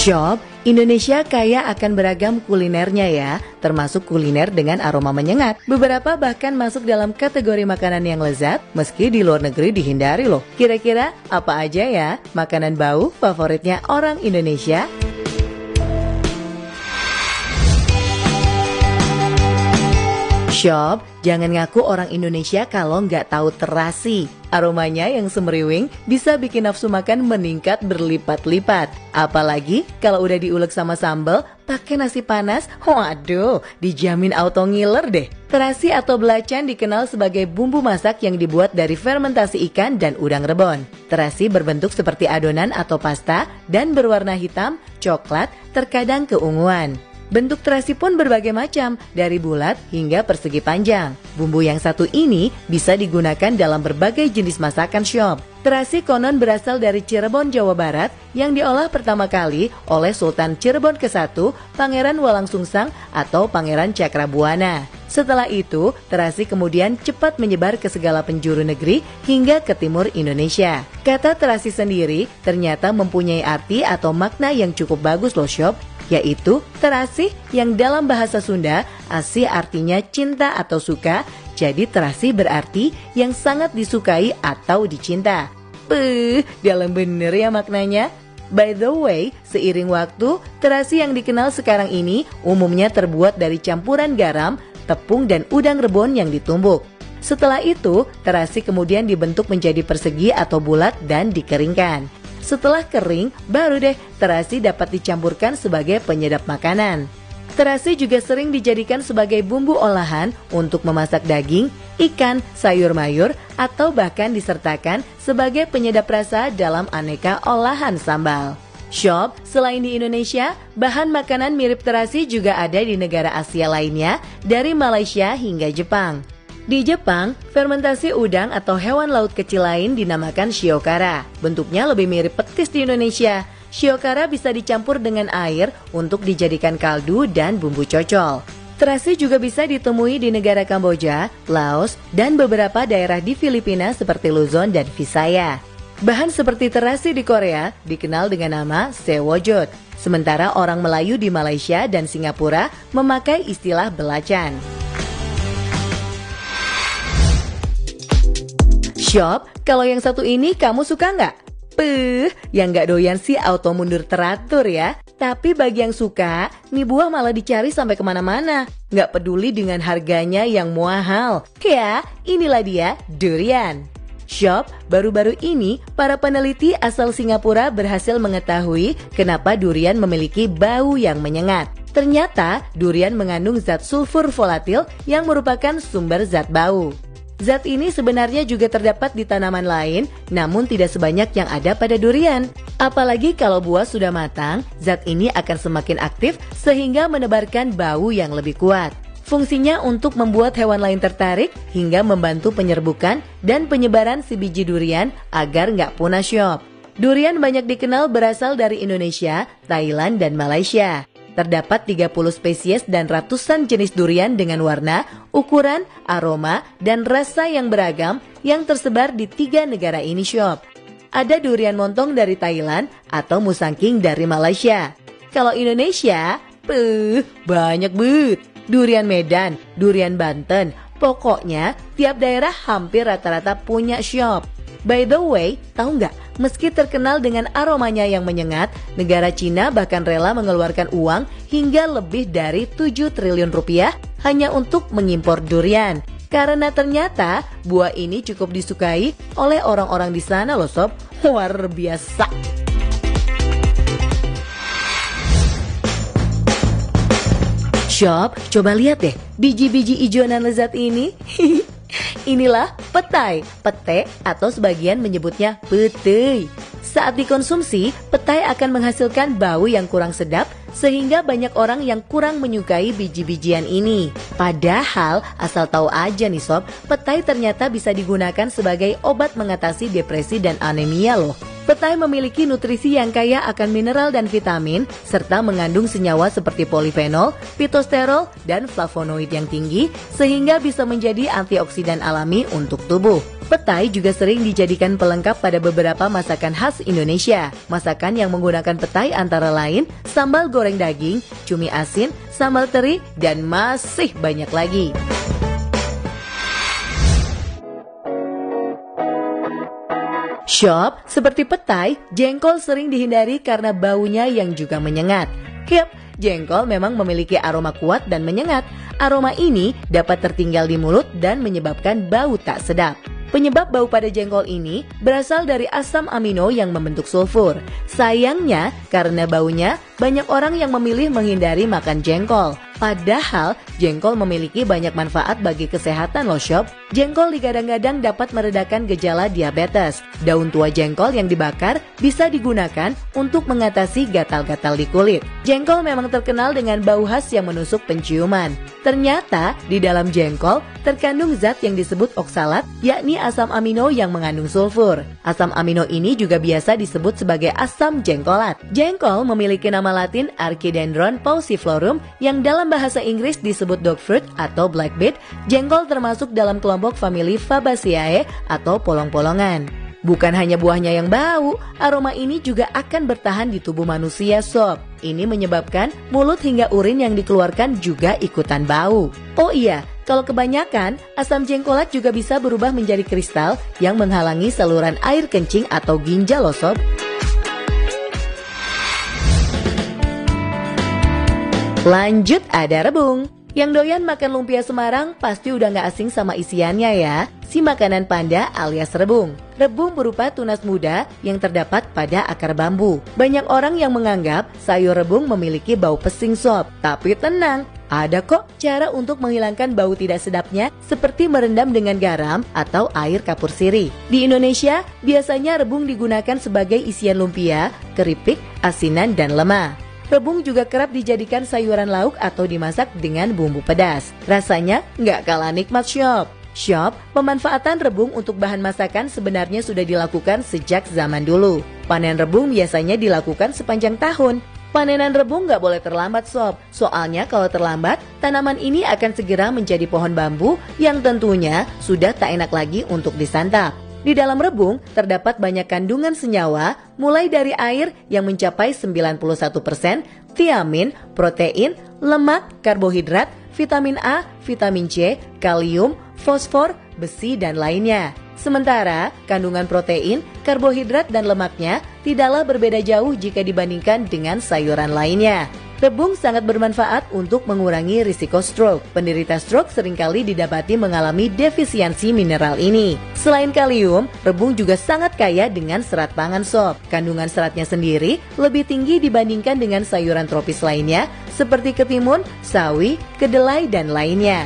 Shop, Indonesia kaya akan beragam kulinernya ya, termasuk kuliner dengan aroma menyengat. Beberapa bahkan masuk dalam kategori makanan yang lezat, meski di luar negeri dihindari loh. Kira-kira apa aja ya makanan bau favoritnya orang Indonesia? Shop, jangan ngaku orang Indonesia kalau nggak tahu terasi. Aromanya yang semeriwing bisa bikin nafsu makan meningkat berlipat-lipat. Apalagi kalau udah diulek sama sambal, pakai nasi panas, waduh, dijamin auto ngiler deh. Terasi atau belacan dikenal sebagai bumbu masak yang dibuat dari fermentasi ikan dan udang rebon. Terasi berbentuk seperti adonan atau pasta dan berwarna hitam, coklat, terkadang keunguan. Bentuk terasi pun berbagai macam, dari bulat hingga persegi panjang. Bumbu yang satu ini bisa digunakan dalam berbagai jenis masakan Shop. Terasi konon berasal dari Cirebon, Jawa Barat, yang diolah pertama kali oleh Sultan Cirebon ke-1, Pangeran Walangsungsang atau Pangeran Cakrabuana. Setelah itu, terasi kemudian cepat menyebar ke segala penjuru negeri hingga ke timur Indonesia. Kata terasi sendiri ternyata mempunyai arti atau makna yang cukup bagus loh Shop, yaitu terasi yang dalam bahasa Sunda asih artinya cinta atau suka, jadi terasi berarti yang sangat disukai atau dicinta. Dalam bener ya maknanya. By the way, seiring waktu, terasi yang dikenal sekarang ini umumnya terbuat dari campuran garam, tepung dan udang rebon yang ditumbuk. Setelah itu, terasi kemudian dibentuk menjadi persegi atau bulat dan dikeringkan. Setelah kering, baru deh terasi dapat dicampurkan sebagai penyedap makanan. Terasi juga sering dijadikan sebagai bumbu olahan untuk memasak daging, ikan, sayur mayur, atau bahkan disertakan sebagai penyedap rasa dalam aneka olahan sambal. Shop, selain di Indonesia, bahan makanan mirip terasi juga ada di negara Asia lainnya, dari Malaysia hingga Jepang. Di Jepang, fermentasi udang atau hewan laut kecil lain dinamakan shiokara. Bentuknya lebih mirip petis di Indonesia. Shiokara bisa dicampur dengan air untuk dijadikan kaldu dan bumbu cocol. Terasi juga bisa ditemui di negara Kamboja, Laos, dan beberapa daerah di Filipina seperti Luzon dan Visaya. Bahan seperti terasi di Korea dikenal dengan nama sewojot. Sementara orang Melayu di Malaysia dan Singapura memakai istilah belacan. Shop, kalau yang satu ini kamu suka nggak? Yang nggak doyan sih auto mundur teratur ya. Tapi bagi yang suka, nih buah malah dicari sampai kemana-mana. Nggak peduli dengan harganya yang mahal. Ya, inilah dia durian. Shop, baru-baru ini para peneliti asal Singapura berhasil mengetahui kenapa durian memiliki bau yang menyengat. Ternyata durian mengandung zat sulfur volatil yang merupakan sumber zat bau. Zat ini sebenarnya juga terdapat di tanaman lain, namun tidak sebanyak yang ada pada durian. Apalagi kalau buah sudah matang, zat ini akan semakin aktif sehingga menebarkan bau yang lebih kuat. Fungsinya untuk membuat hewan lain tertarik hingga membantu penyerbukan dan penyebaran si biji durian agar nggak punah Shop. Durian banyak dikenal berasal dari Indonesia, Thailand, dan Malaysia. Terdapat 30 spesies dan ratusan jenis durian dengan warna, ukuran, aroma, dan rasa yang beragam yang tersebar di 3 negara ini Shop. Ada durian montong dari Thailand atau musangking dari Malaysia. Kalau Indonesia, banyak banget. Durian Medan, durian Banten, pokoknya tiap daerah hampir rata-rata punya Shop. By the way, tahu nggak? Meski terkenal dengan aromanya yang menyengat, negara Cina bahkan rela mengeluarkan uang hingga lebih dari 7 triliun rupiah hanya untuk mengimpor durian. Karena ternyata buah ini cukup disukai oleh orang-orang di sana loh Sob. Luar biasa. Shop, coba lihat deh biji-biji ijonan lezat ini. Inilah petai, pete atau sebagian menyebutnya petai. Saat dikonsumsi, petai akan menghasilkan bau yang kurang sedap sehingga banyak orang yang kurang menyukai biji-bijian ini. Padahal asal tahu aja nih Sob, petai ternyata bisa digunakan sebagai obat mengatasi depresi dan anemia loh. Petai memiliki nutrisi yang kaya akan mineral dan vitamin, serta mengandung senyawa seperti polifenol, fitosterol, dan flavonoid yang tinggi, sehingga bisa menjadi antioksidan alami untuk tubuh. Petai juga sering dijadikan pelengkap pada beberapa masakan khas Indonesia. Masakan yang menggunakan petai antara lain sambal goreng daging, cumi asin, sambal teri, dan masih banyak lagi. Shop seperti petai, jengkol sering dihindari karena baunya yang juga menyengat. Yap, jengkol memang memiliki aroma kuat dan menyengat. Aroma ini dapat tertinggal di mulut dan menyebabkan bau tak sedap. Penyebab bau pada jengkol ini berasal dari asam amino yang membentuk sulfur. Sayangnya, karena baunya, banyak orang yang memilih menghindari makan jengkol. Padahal, jengkol memiliki banyak manfaat bagi kesehatan loh Sob. Jengkol digadang-gadang dapat meredakan gejala diabetes. Daun tua jengkol yang dibakar bisa digunakan untuk mengatasi gatal-gatal di kulit. Jengkol memang terkenal dengan bau khas yang menusuk penciuman. Ternyata, di dalam jengkol terkandung zat yang disebut oksalat, yakni asam amino yang mengandung sulfur. Asam amino ini juga biasa disebut sebagai asam jengkolat. Jengkol memiliki nama latin Archidendron pauciflorum yang dalam bahasa Inggris disebut dogfruit atau blackbeet. Jengkol termasuk dalam kelompok famili Fabaceae atau polong-polongan. Bukan hanya buahnya yang bau, aroma ini juga akan bertahan di tubuh manusia Sob. Ini menyebabkan mulut hingga urin yang dikeluarkan juga ikutan bau. Oh iya, kalau kebanyakan, asam jengkolat juga bisa berubah menjadi kristal yang menghalangi saluran air kencing atau ginjal loh Sob. Lanjut ada rebung. Yang doyan makan lumpia Semarang pasti udah gak asing sama isiannya ya. Si makanan panda alias rebung. Rebung berupa tunas muda yang terdapat pada akar bambu. Banyak orang yang menganggap sayur rebung memiliki bau pesing Sob. Tapi tenang, ada kok cara untuk menghilangkan bau tidak sedapnya seperti merendam dengan garam atau air kapur sirih. Di Indonesia, biasanya rebung digunakan sebagai isian lumpia, keripik, asinan, dan lemah. Rebung juga kerap dijadikan sayuran lauk atau dimasak dengan bumbu pedas. Rasanya nggak kalah nikmat Sob. Sob, pemanfaatan rebung untuk bahan masakan sebenarnya sudah dilakukan sejak zaman dulu. Panen rebung biasanya dilakukan sepanjang tahun. Panenan rebung nggak boleh terlambat Sob. Soalnya kalau terlambat, tanaman ini akan segera menjadi pohon bambu yang tentunya sudah tak enak lagi untuk disantap. Di dalam rebung terdapat banyak kandungan senyawa mulai dari air yang mencapai 91%, tiamin, protein, lemak, karbohidrat, vitamin A, vitamin C, kalium, fosfor, besi, dan lainnya. Sementara kandungan protein, karbohidrat, dan lemaknya tidaklah berbeda jauh jika dibandingkan dengan sayuran lainnya. Rebung sangat bermanfaat untuk mengurangi risiko stroke. Penderita stroke seringkali didapati mengalami defisiensi mineral ini. Selain kalium, rebung juga sangat kaya dengan serat pangan Sob. Kandungan seratnya sendiri lebih tinggi dibandingkan dengan sayuran tropis lainnya seperti ketimun, sawi, kedelai, dan lainnya.